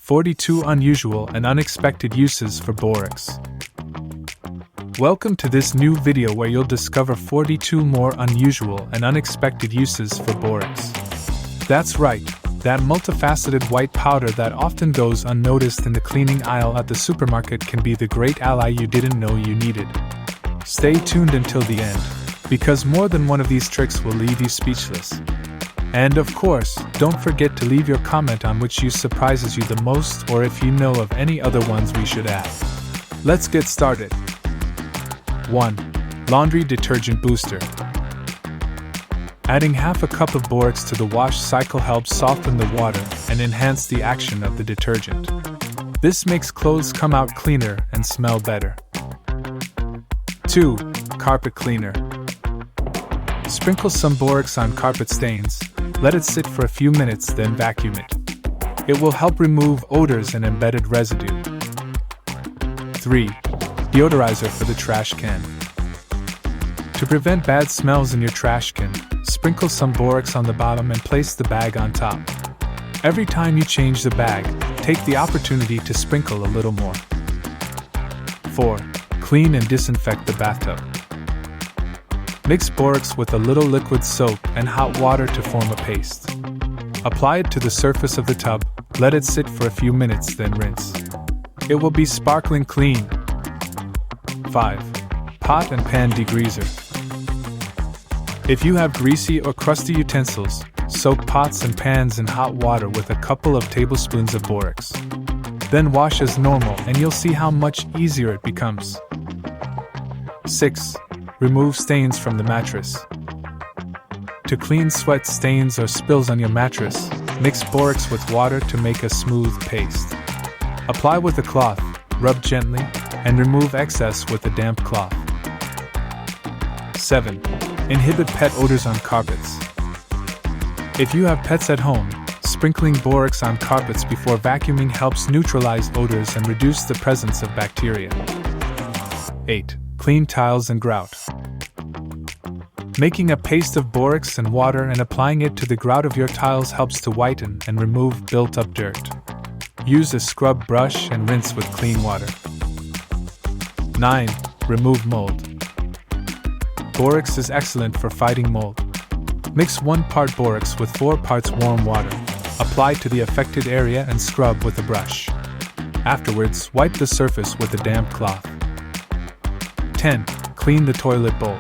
42 Unusual and Unexpected Uses for Borax. Welcome to this new video where you'll discover 42 more unusual and unexpected uses for borax. That's right, that multifaceted white powder that often goes unnoticed in the cleaning aisle at the supermarket can be the great ally you didn't know you needed. Stay tuned until the end, because more than one of these tricks will leave you speechless. And of course, don't forget to leave your comment on which use surprises you the most or if you know of any other ones we should add. Let's get started. 1. Laundry Detergent Booster. Adding half a cup of borax to the wash cycle helps soften the water and enhance the action of the detergent. This makes clothes come out cleaner and smell better. 2. Carpet Cleaner. Sprinkle some borax on carpet stains. Let it sit for a few minutes, then vacuum it. It will help remove odors and embedded residue. 3. Deodorizer for the trash can. To prevent bad smells in your trash can, sprinkle some borax on the bottom and place the bag on top. Every time you change the bag, take the opportunity to sprinkle a little more. 4. Clean and disinfect the bathtub. Mix borax with a little liquid soap and hot water to form a paste. Apply it to the surface of the tub, let it sit for a few minutes, then rinse. It will be sparkling clean. 5. Pot and pan degreaser. If you have greasy or crusty utensils, soak pots and pans in hot water with a couple of tablespoons of borax. Then wash as normal and you'll see how much easier it becomes. 6. Remove stains from the mattress. To clean sweat stains or spills on your mattress, mix borax with water to make a smooth paste. Apply with a cloth, rub gently, and remove excess with a damp cloth. 7. Inhibit pet odors on carpets. If you have pets at home, sprinkling borax on carpets before vacuuming helps neutralize odors and reduce the presence of bacteria. 8. Clean tiles and grout. Making a paste of borax and water and applying it to the grout of your tiles helps to whiten and remove built-up dirt. Use a scrub brush and rinse with clean water. 9. Remove mold. Borax is excellent for fighting mold. Mix 1 part borax with 4 parts warm water. Apply to the affected area and scrub with a brush. Afterwards, wipe the surface with a damp cloth. 10. Clean the toilet bowl.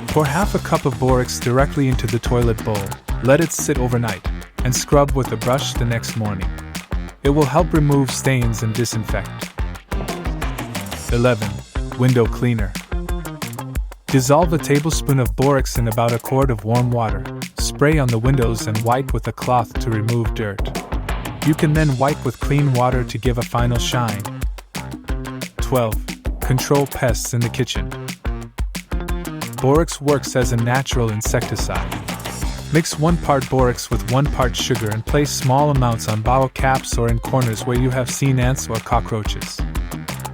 Pour half a cup of borax directly into the toilet bowl, let it sit overnight, and scrub with a brush the next morning. It will help remove stains and disinfect. 11. Window Cleaner. Dissolve a tablespoon of borax in about a quart of warm water, spray on the windows and wipe with a cloth to remove dirt. You can then wipe with clean water to give a final shine. 12. Control pests in the kitchen. Borax works as a natural insecticide. Mix 1 part borax with 1 part sugar and place small amounts on bottle caps or in corners where you have seen ants or cockroaches.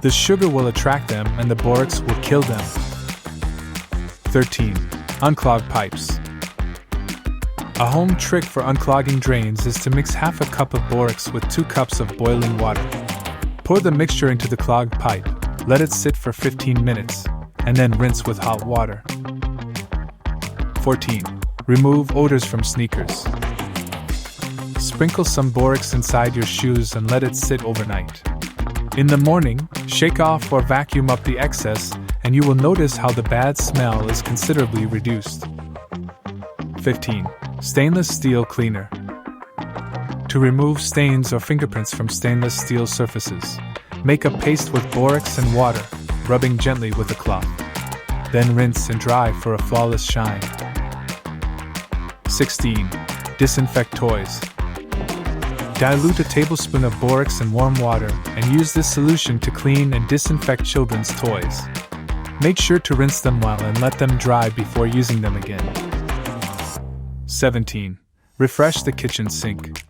The sugar will attract them and the borax will kill them. 13. Unclog pipes. A home trick for unclogging drains is to mix half a cup of borax with 2 cups of boiling water. Pour the mixture into the clogged pipe. Let it sit for 15 minutes, and then rinse with hot water. 14. Remove odors from sneakers. Sprinkle some borax inside your shoes and let it sit overnight. In the morning, shake off or vacuum up the excess, and you will notice how the bad smell is considerably reduced. 15. Stainless steel cleaner. To remove stains or fingerprints from stainless steel surfaces, make a paste with borax and water, rubbing gently with a cloth. Then rinse and dry for a flawless shine. 16. Disinfect toys. Dilute a tablespoon of borax in warm water and use this solution to clean and disinfect children's toys. Make sure to rinse them well and let them dry before using them again. 17. Refresh the kitchen sink.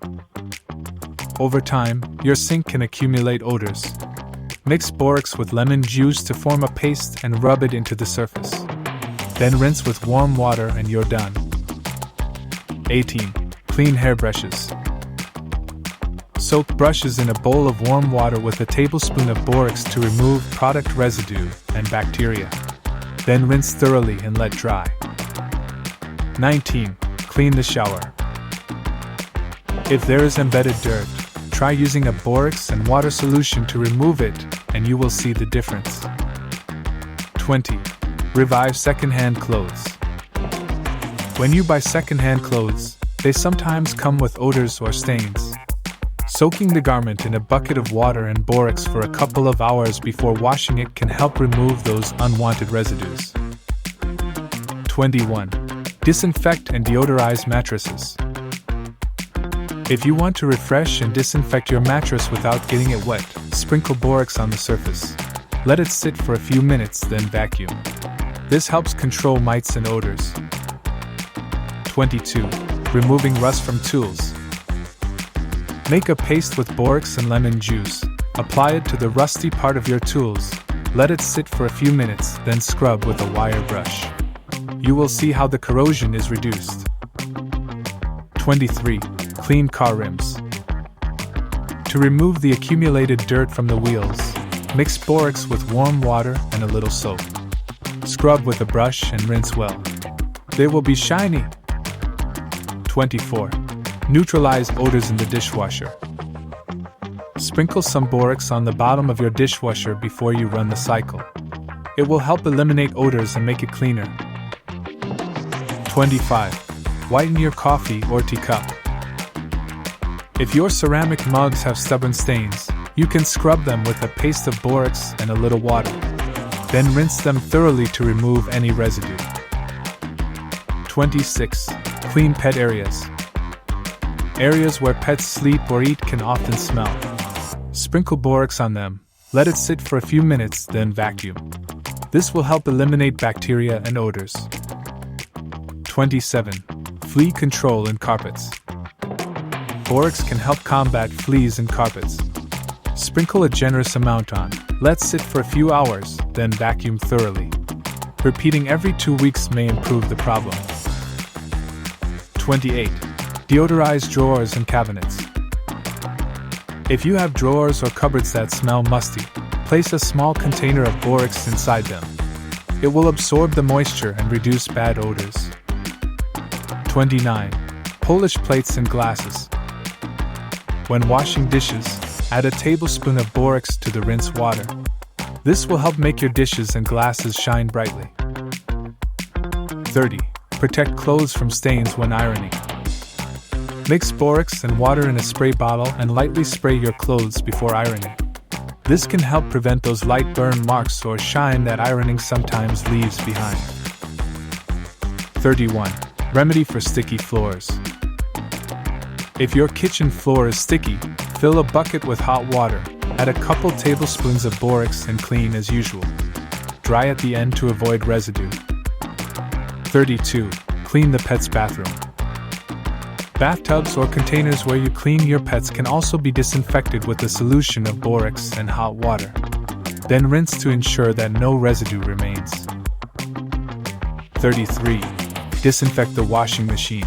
Over time, your sink can accumulate odors. Mix borax with lemon juice to form a paste and rub it into the surface. Then rinse with warm water and you're done. 18. Clean hairbrushes. Soak brushes in a bowl of warm water with a tablespoon of borax to remove product residue and bacteria. Then rinse thoroughly and let dry. 19. Clean the shower. If there is embedded dirt, try using a borax and water solution to remove it, and you will see the difference. 20. Revive secondhand clothes. When you buy secondhand clothes, they sometimes come with odors or stains. Soaking the garment in a bucket of water and borax for a couple of hours before washing it can help remove those unwanted residues. 21. Disinfect and deodorize mattresses. If you want to refresh and disinfect your mattress without getting it wet, sprinkle borax on the surface. Let it sit for a few minutes, then vacuum. This helps control mites and odors. 22. Removing rust from tools. Make a paste with borax and lemon juice. Apply it to the rusty part of your tools. Let it sit for a few minutes, then scrub with a wire brush. You will see how the corrosion is reduced. 23. Clean car rims. To remove the accumulated dirt from the wheels, mix borax with warm water and a little soap. Scrub with a brush and rinse well. They will be shiny. 24. Neutralize odors in the dishwasher. Sprinkle some borax on the bottom of your dishwasher before you run the cycle. It will help eliminate odors and make it cleaner. 25. Whiten your coffee or tea cup. If your ceramic mugs have stubborn stains, you can scrub them with a paste of borax and a little water. Then rinse them thoroughly to remove any residue. 26. Clean pet areas. Areas where pets sleep or eat can often smell. Sprinkle borax on them, let it sit for a few minutes, then vacuum. This will help eliminate bacteria and odors. 27. Flea control in carpets. Borax can help combat fleas in carpets. Sprinkle a generous amount on, let sit for a few hours, then vacuum thoroughly. Repeating every 2 weeks may improve the problem. 28. Deodorize drawers and cabinets. If you have drawers or cupboards that smell musty, place a small container of borax inside them. It will absorb the moisture and reduce bad odors. 29. Polish plates and glasses. When washing dishes, add a tablespoon of borax to the rinse water. This will help make your dishes and glasses shine brightly. 30. Protect clothes from stains when ironing. Mix borax and water in a spray bottle and lightly spray your clothes before ironing. This can help prevent those light burn marks or shine that ironing sometimes leaves behind. 31. Remedy for sticky floors. If your kitchen floor is sticky, fill a bucket with hot water, add a couple tablespoons of borax and clean as usual. Dry at the end to avoid residue. 32. Clean the pet's bathroom. Bathtubs or containers where you clean your pets can also be disinfected with a solution of borax and hot water. Then rinse to ensure that no residue remains. 33. Disinfect the washing machine.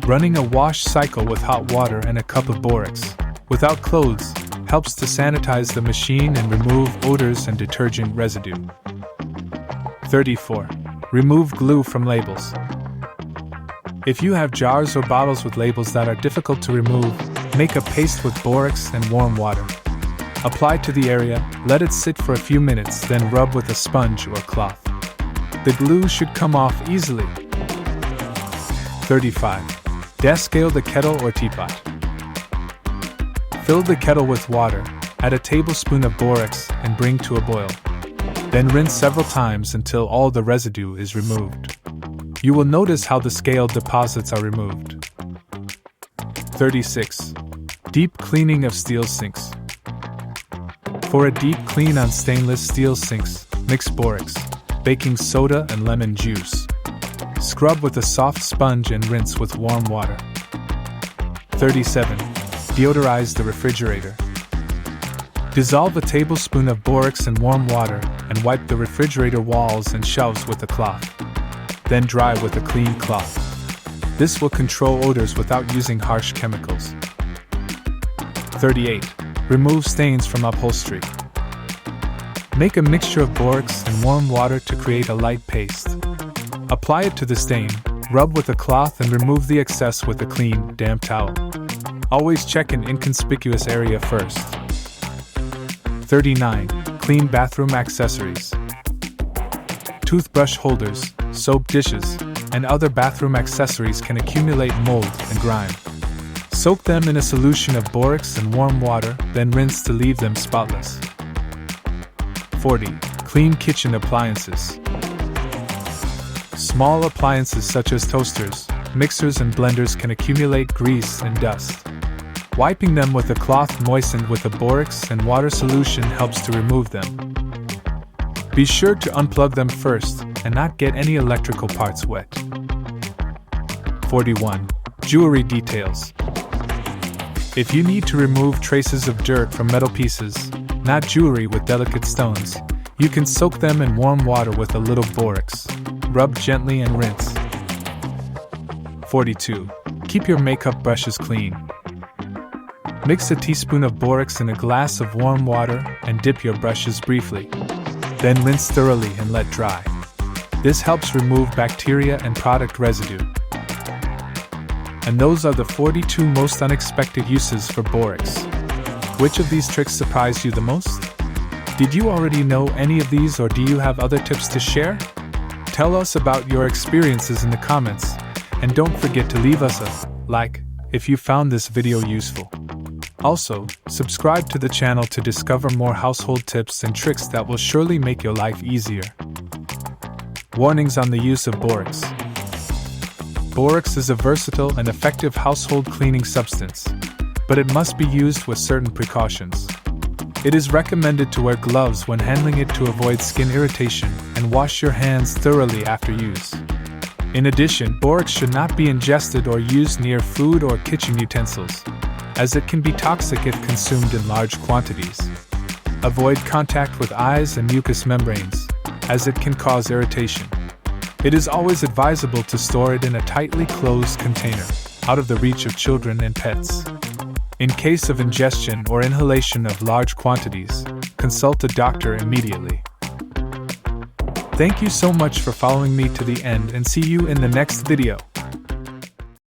Running a wash cycle with hot water and a cup of borax, without clothes, helps to sanitize the machine and remove odors and detergent residue. 34. Remove glue from labels. If you have jars or bottles with labels that are difficult to remove, make a paste with borax and warm water. Apply to the area, let it sit for a few minutes, then rub with a sponge or cloth. The glue should come off easily. 35. Descale the kettle or teapot. Fill the kettle with water, add a tablespoon of borax, and bring to a boil. Then rinse several times until all the residue is removed. You will notice how the scale deposits are removed. 36. Deep cleaning of steel sinks. For a deep clean on stainless steel sinks, mix borax, baking soda, and lemon juice. Scrub with a soft sponge and rinse with warm water. 37. Deodorize the refrigerator. Dissolve a tablespoon of borax in warm water and wipe the refrigerator walls and shelves with a cloth. Then dry with a clean cloth. This will control odors without using harsh chemicals. 38. Remove stains from upholstery. Make a mixture of borax and warm water to create a light paste. Apply it to the stain, rub with a cloth and remove the excess with a clean, damp towel. Always check an inconspicuous area first. 39. Clean bathroom accessories. Toothbrush holders, soap dishes, and other bathroom accessories can accumulate mold and grime. Soak them in a solution of borax and warm water, then rinse to leave them spotless. 40. Clean kitchen appliances. Small appliances such as toasters, mixers, and blenders can accumulate grease and dust. Wiping them with a cloth moistened with a borax and water solution helps to remove them. Be sure to unplug them first and not get any electrical parts wet. 41. Jewelry details. If you need to remove traces of dirt from metal pieces, not jewelry with delicate stones, you can soak them in warm water with a little borax. Rub gently and rinse. 42. Keep your makeup brushes clean. Mix a teaspoon of borax in a glass of warm water and dip your brushes briefly. Then rinse thoroughly and let dry. This helps remove bacteria and product residue. And those are the 42 most unexpected uses for borax. Which of these tricks surprised you the most? Did you already know any of these, or do you have other tips to share? Tell us about your experiences in the comments, and don't forget to leave us a like if you found this video useful. Also, subscribe to the channel to discover more household tips and tricks that will surely make your life easier. Warnings on the use of borax. Borax is a versatile and effective household cleaning substance, but it must be used with certain precautions. It is recommended to wear gloves when handling it to avoid skin irritation and wash your hands thoroughly after use. In addition, borax should not be ingested or used near food or kitchen utensils, as it can be toxic if consumed in large quantities. Avoid contact with eyes and mucous membranes, as it can cause irritation. It is always advisable to store it in a tightly closed container, out of the reach of children and pets. In case of ingestion or inhalation of large quantities, consult a doctor immediately. Thank you so much for following me to the end, and see you in the next video.